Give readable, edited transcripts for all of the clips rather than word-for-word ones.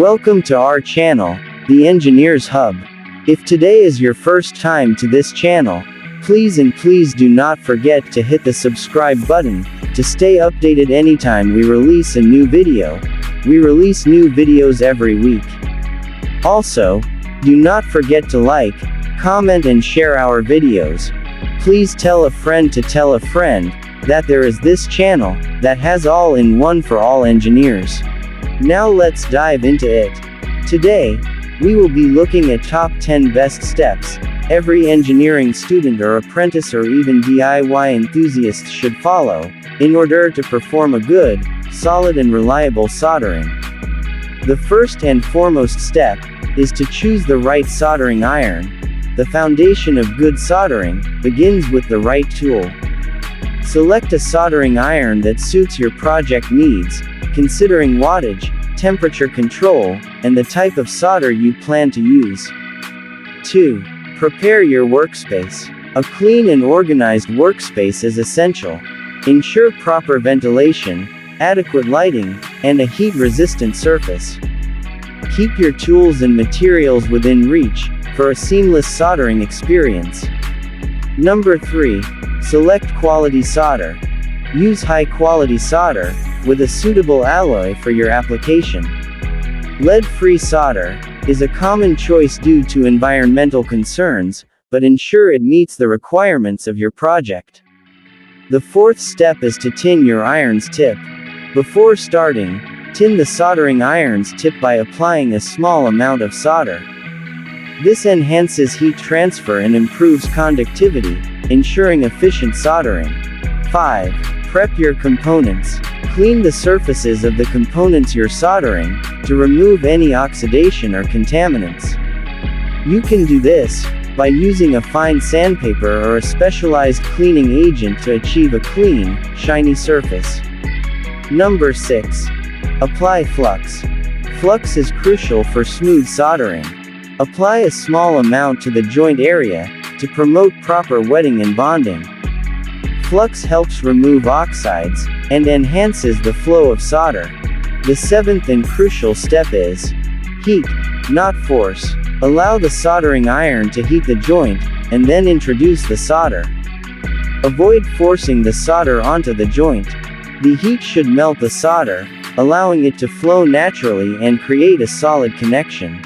Welcome to our channel, the Engineers Hub. If today is your first time to this channel, please do not forget to hit the subscribe button to stay updated anytime we release a new video. We release new videos every week. Also, do not forget to like, comment and share our videos. Please tell a friend to tell a friend that there is this channel that has all-in-one for all engineers. Now let's dive into it. Today, we will be looking at top 10 best steps every engineering student or apprentice or even DIY enthusiast should follow in order to perform a good, solid and reliable soldering. The first and foremost step is to choose the right soldering iron. The foundation of good soldering begins with the right tool. Select a soldering iron that suits your project needs, considering wattage, temperature control, and the type of solder you plan to use. 2. Prepare your workspace. A clean and organized workspace is essential. Ensure proper ventilation, adequate lighting, and a heat-resistant surface. Keep your tools and materials within reach for a seamless soldering experience. Number 3. Select quality solder. Use high-quality solder with a suitable alloy for your application. Lead-free solder is a common choice due to environmental concerns, but ensure it meets the requirements of your project. The fourth step is to tin your iron's tip. Before starting, tin the soldering iron's tip by applying a small amount of solder. This enhances heat transfer and improves conductivity, ensuring efficient soldering. 5. Prep your components. Clean the surfaces of the components you're soldering to remove any oxidation or contaminants. You can do this by using a fine sandpaper or a specialized cleaning agent to achieve a clean, shiny surface. Number 6. Apply flux. Flux is crucial for smooth soldering. Apply a small amount to the joint area to promote proper wetting and bonding. Flux helps remove oxides and enhances the flow of solder. The seventh and crucial step is heat, not force. Allow the soldering iron to heat the joint, and then introduce the solder. Avoid forcing the solder onto the joint. The heat should melt the solder, allowing it to flow naturally and create a solid connection.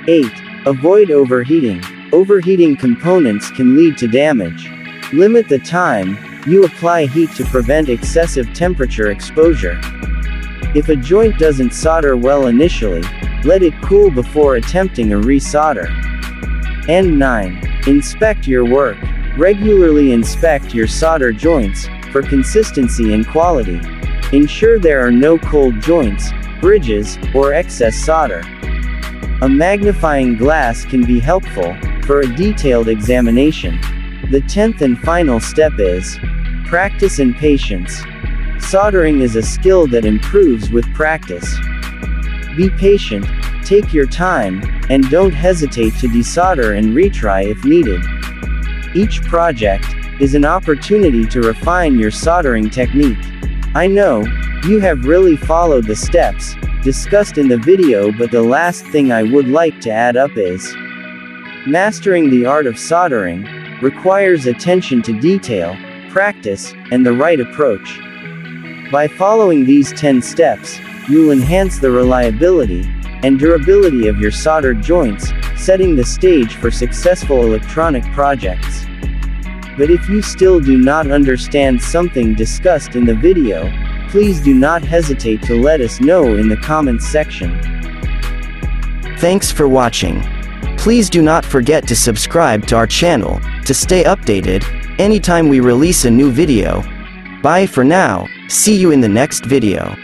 8. Avoid overheating. Overheating components can lead to damage. Limit the time you apply heat to prevent excessive temperature exposure. If a joint doesn't solder well initially, let it cool before attempting a re-solder. And 9. Inspect your work. Regularly inspect your solder joints for consistency and quality. Ensure there are no cold joints, bridges, or excess solder. A magnifying glass can be helpful for a detailed examination. The 10th and final step is practice and patience. Soldering is a skill that improves with practice. Be patient, take your time, and don't hesitate to desolder and retry if needed. Each project is an opportunity to refine your soldering technique. I know you have really followed the steps discussed in the video, but the last thing I would like to add up is mastering the art of soldering requires attention to detail, practice, and the right approach. By following these 10 steps, you'll enhance the reliability and durability of your soldered joints, setting the stage for successful electronic projects. But if you still do not understand something discussed in the video, please do not hesitate to let us know in the comments section. Thanks for watching. Please do not forget to subscribe to our channel to stay updated anytime we release a new video. Bye for now, see you in the next video.